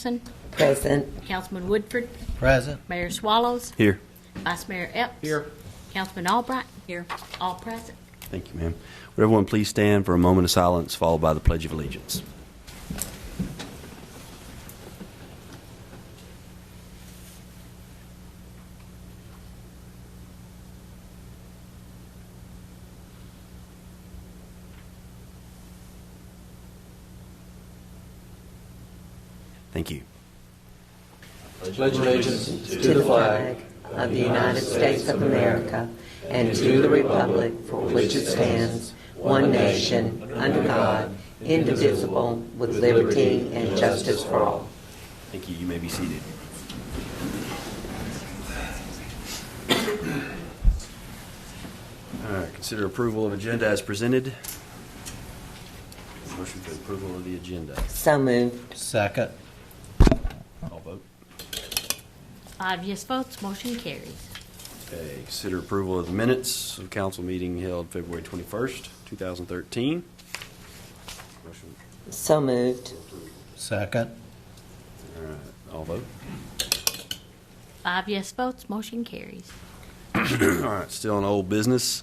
Wilson. Present. Councilman Woodford. Present. Mayor Swallows. Here. Vice Mayor Epps. Here. Councilman Albright. Here. All present. Thank you, ma'am. Would everyone please stand for a moment of silence, followed by the Pledge of Allegiance. Thank you. Pledge allegiance To the flag of the United States of America and to the republic for which it stands, one nation, under God, indivisible, with liberty and justice for all. Thank you. You may be seated. All right. Consider approval of agenda as presented. Motion for approval of the agenda. So moved. Second. All vote. 5 yes votes. Motion carries. Okay. Consider approval of the minutes of council meeting held February 21st, 2013. Motion. So moved. Second. All right. All vote. 5 yes votes. Motion carries. All right, still on old business.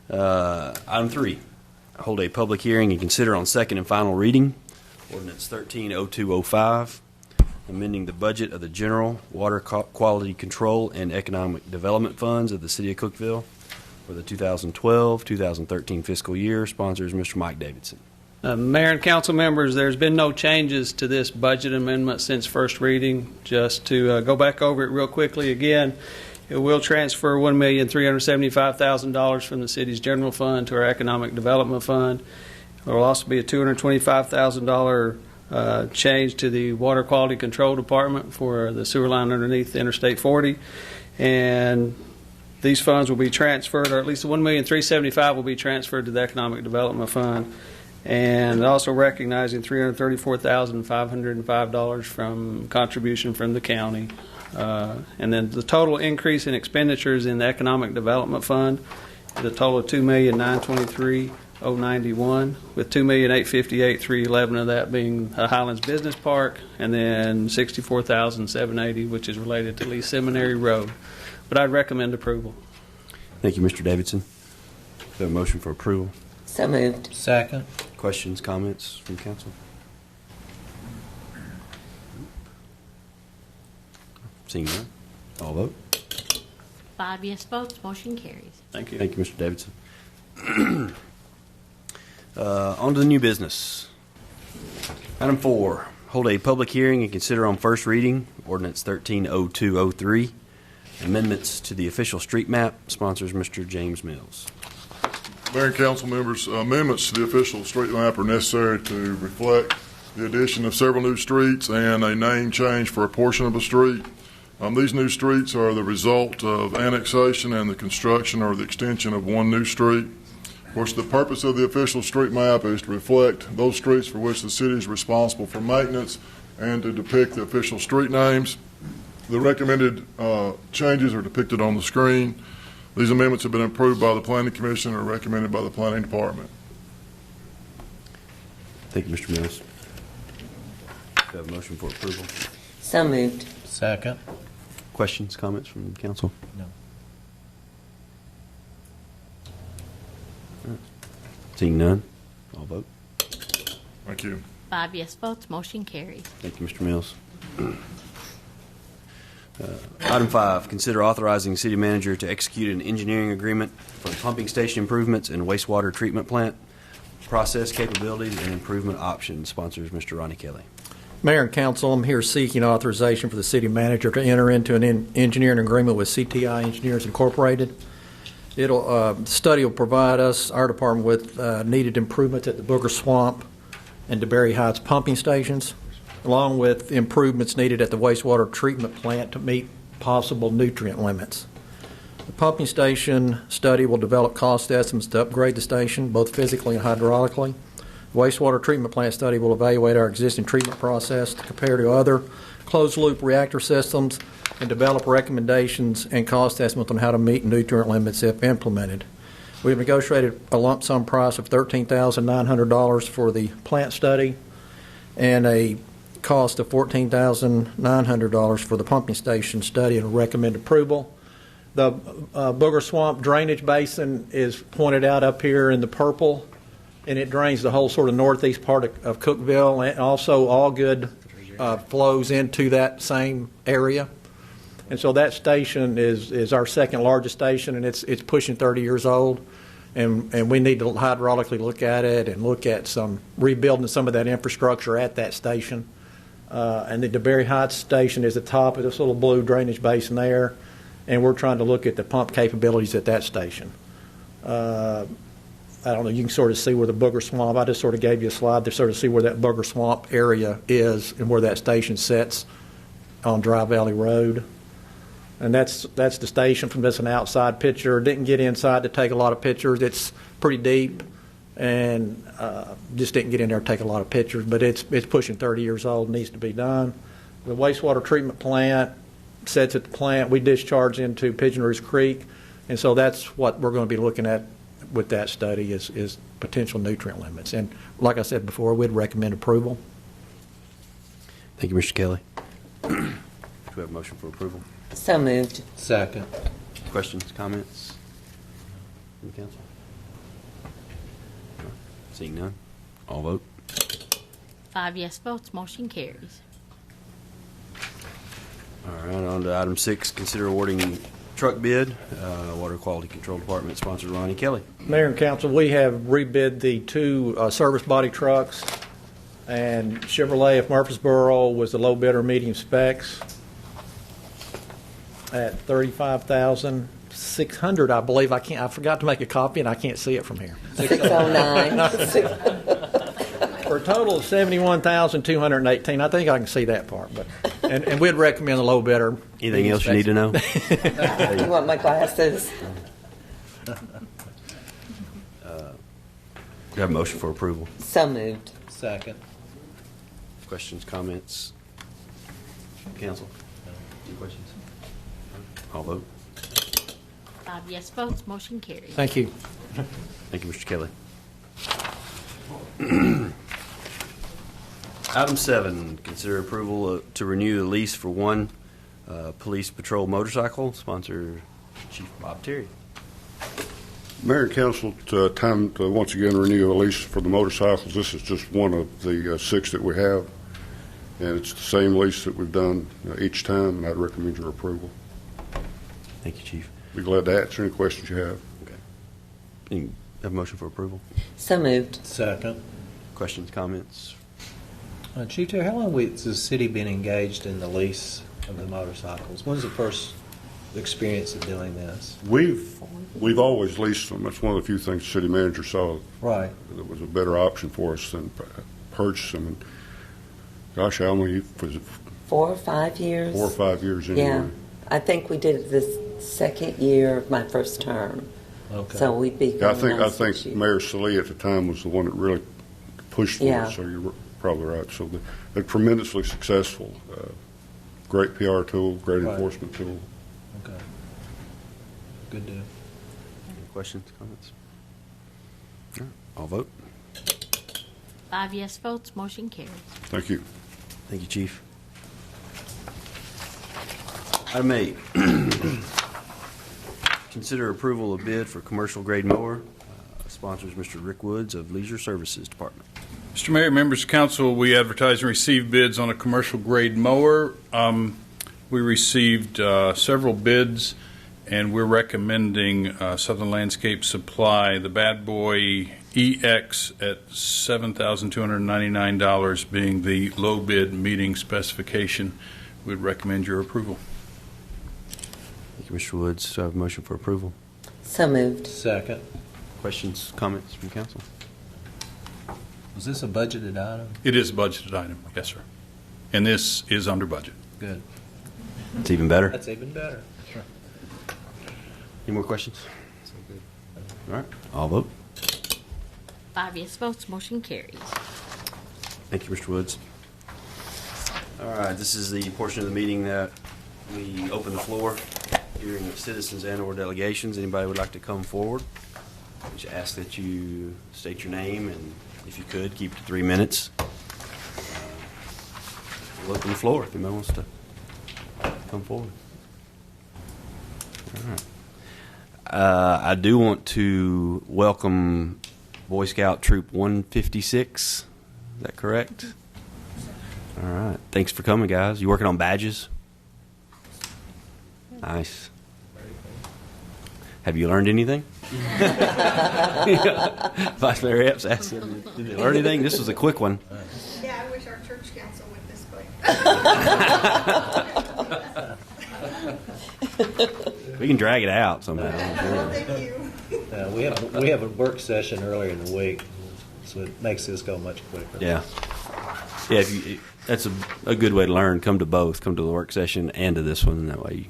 Item 3, hold a public hearing and consider on second and final reading Ordinance 130205, amending the budget of the General Water Quality Control and Economic Development Funds of the City of Cookeville for the 2012-2013 fiscal year. Sponsors Mr. Mike Davidson. Mayor and council members, there's been no changes to this budget amendment since first reading. Just to go back over it real quickly again, it will transfer $1,375,000 from the city's general fund to our economic development fund. There will also be a $225,000 change to the water quality control department for the sewer line underneath Interstate 40. And these funds will be transferred, or at least the $1,375,000 will be transferred to the economic development fund. And also recognizing $334,505 from contribution from the county. And then the total increase in expenditures in the Economic Development Fund is a total of $2,923,091, with $2,858,311 of that being Highlands Business Park, and then $64,780, which is related to Lee Seminary Road. But I'd recommend approval. Thank you, Mr. Davidson. Do we have a motion for approval? So moved. Second. Questions, comments from council? Seeing none, all vote. 5 yes votes. Motion carries. Thank you. Thank you, Mr. Davidson. On to the new business. Item 4, hold a public hearing and consider on first reading Ordinance 130203, amendments to the official street map. Sponsors Mr. James Mills. Mayor and council members, amendments to the official street map are necessary to reflect the addition of several new streets and a name change for a portion of a street. These new streets are the result of annexation and the construction or the extension of one new street. Of course, the purpose of the official street map is to reflect those streets for which the city is responsible for maintenance and to depict the official street names. The recommended changes are depicted on the screen. These amendments have been approved by the Planning Commission and are recommended by the Planning Department. Thank you, Mr. Mills. Do we have a motion for approval? So moved. Second. Questions, comments from council? No. Seeing none, all vote. Thank you. 5 yes votes. Motion carries. Thank you, Mr. Mills. Item 5, consider authorizing the city manager to execute an engineering agreement for the pumping station improvements and wastewater treatment plant process capabilities and improvement options. Sponsors Mr. Ronnie Kelly. Mayor and council, I'm here seeking authorization for the city manager to enter into an engineering agreement with CTI Engineers Incorporated. The study will provide us, our department, with needed improvements at the Booger Swamp and DeBerry Heights pumping stations, along with improvements needed at the wastewater treatment plant to meet possible nutrient limits. The pumping station study will develop cost estimates to upgrade the station, both physically and hydraulically. The wastewater treatment plant study will evaluate our existing treatment process to compare to other closed-loop reactor systems and develop recommendations and cost estimates on how to meet nutrient limits if implemented. We have negotiated a lump sum price of $13,900 for the plant study and a cost of $14,900 for the pumping station study and recommend approval. The Booger Swamp drainage basin is pointed out up here in the purple, and it drains the whole sort of northeast part of Cookeville, and also all good flows into that same area. And so that station is our second largest station, and it's pushing 30 years old. And we need to hydraulically look at it and look at some rebuilding some of that infrastructure at that station. And the DeBerry Heights station is the top of this little blue drainage basin there, and we're trying to look at the pump capabilities at that station. I don't know, you can sort of see where the Booger Swamp, I just sort of gave you a slide to sort of see where that Booger Swamp area is and where that station sits on Dry Valley Road. And that's the station from just an outside picture. Didn't get inside to take a lot of pictures. It's pretty deep, and just didn't get in there to take a lot of pictures. But it's pushing 30 years old, needs to be done. The wastewater treatment plant sits at the plant. We discharge into Pigeon Roost Creek, and so that's what we're going to be looking at with that study is potential nutrient limits. And like I said before, we'd recommend approval. Thank you, Mr. Kelly. Do we have a motion for approval? So moved. Second. Questions, comments from the council? Seeing none, all vote. 5 yes votes, motion carries. All right, on to item 6, consider awarding truck bid. Water Quality Control Department sponsored Ronnie Kelly. Mayor and council, we have rebid the two service body trucks, and Chevrolet of Murfreesboro was the low bidder, medium specs, at $35,600, I believe. I forgot to make a copy, and I can't see it from here. 609. For a total of $71,218. I think I can see that part, but and we'd recommend the low bidder. Anything else you need to know? You want my glasses? Do you have a motion for approval? So moved. Second. Questions, comments? Council? Any questions? All vote. 5 yes votes, motion carries. Thank you. Thank you, Mr. Kelly. Item 7, consider approval to renew the lease for one police patrol motorcycle, sponsor Chief Bob Terry. Mayor and Council, time to once again renew a lease for the motorcycles. This is just one of the 6 that we have, and it's the same lease that we've done each time, and I'd recommend your approval. Thank you, Chief. Be glad to answer any questions you have. Okay. You have a motion for approval? So moved. Second. Questions, comments? Chief Terry, how long has the city been engaged in the lease of the motorcycles? When's the first experience of doing this? We've always leased them. That's one of the few things the city manager saw Right. that was a better option for us than purchase them. And gosh, how many was it? 4 or 5 years. 4 or 5 years anyway. Yeah. I think we did it this second year of my first term. Okay. So we'd be Yeah, I going on think 6 years. Mayor Salee at the time was the one that really pushed for Yeah. it, so you're probably right. So they're tremendously successful. Great PR tool, great Right. enforcement tool. Okay. Good deal. Any questions, comments? All right, all vote. 5 yes votes, motion carries. Thank you. Thank you, Chief. Item 8, consider approval of bid for commercial grade mower. Sponsors Mr. Rick Woods of Leisure Services Department. Mr. Mayor, members of council, we advertised and received bids on a commercial grade mower. We received several bids, and we're recommending Southern Landscape Supply, the Bad Boy EX at $7,299 being the low bid meeting specification. We'd recommend your approval. Thank you, Mr. Woods. Do I have a motion for approval? So moved. Second. Questions, comments from council? Was this a budgeted item? It is a budgeted item, yes, sir. And this is under budget. Good. It's even better. That's even better. That's right. Any more questions? All right, all vote. 5 yes votes, motion carries. Thank you, Mr. Woods. All right, this is the portion of the meeting that we open the floor, hearing of citizens and/or delegations. Anybody would like to come forward? I just ask that you state your name and, if you could, keep it to 3 minutes. Open the floor if anybody wants to come forward. All right. I do want to welcome Boy Scout Troop 156. Is that correct? All right. Thanks for coming, guys. You working on badges? Nice. Have you learned anything? Vice Mayor Epps asked them, did they learn anything? This was a quick one. Yeah, I wish our church council went this quick. We can drag it out somehow. Thank you. We have a work session earlier in the week, so it makes this go much quicker. Yeah. Yeah, that's a good way to learn. Come to both. Come to the work session and to this one. That way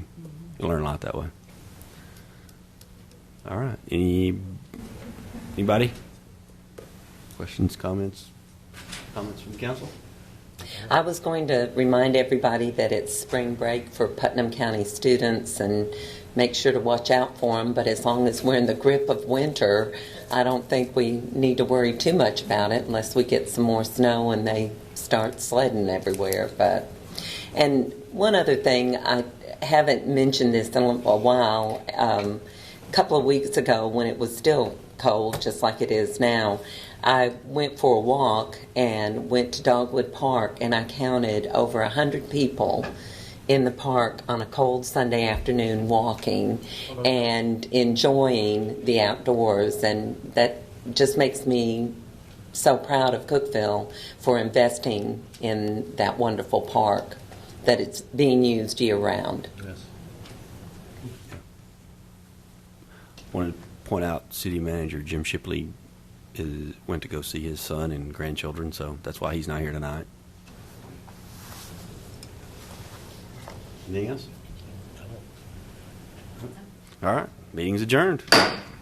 you learn a lot that way. All right. Anybody? Questions, comments? Comments from the council? I was going to remind everybody that it's spring break for Putnam County students and make sure to watch out for them, but as long as we're in the grip of winter, I don't think we need to worry too much about it unless we get some more snow and they start sledding everywhere. And one other thing, I haven't mentioned this in a while. A couple of weeks ago when it was still cold, just like it is now, I went for a walk and went to Dogwood Park, and I counted over 100 people in the park on a cold Sunday afternoon walking and enjoying the outdoors, and that just makes me so proud of Cookeville for investing in that wonderful park, that it's being used year-round. Yes. I wanted to point out City Manager Jim Shipley went to go see his son and grandchildren, so that's why he's not here tonight. Anything else? All right. Meeting's adjourned.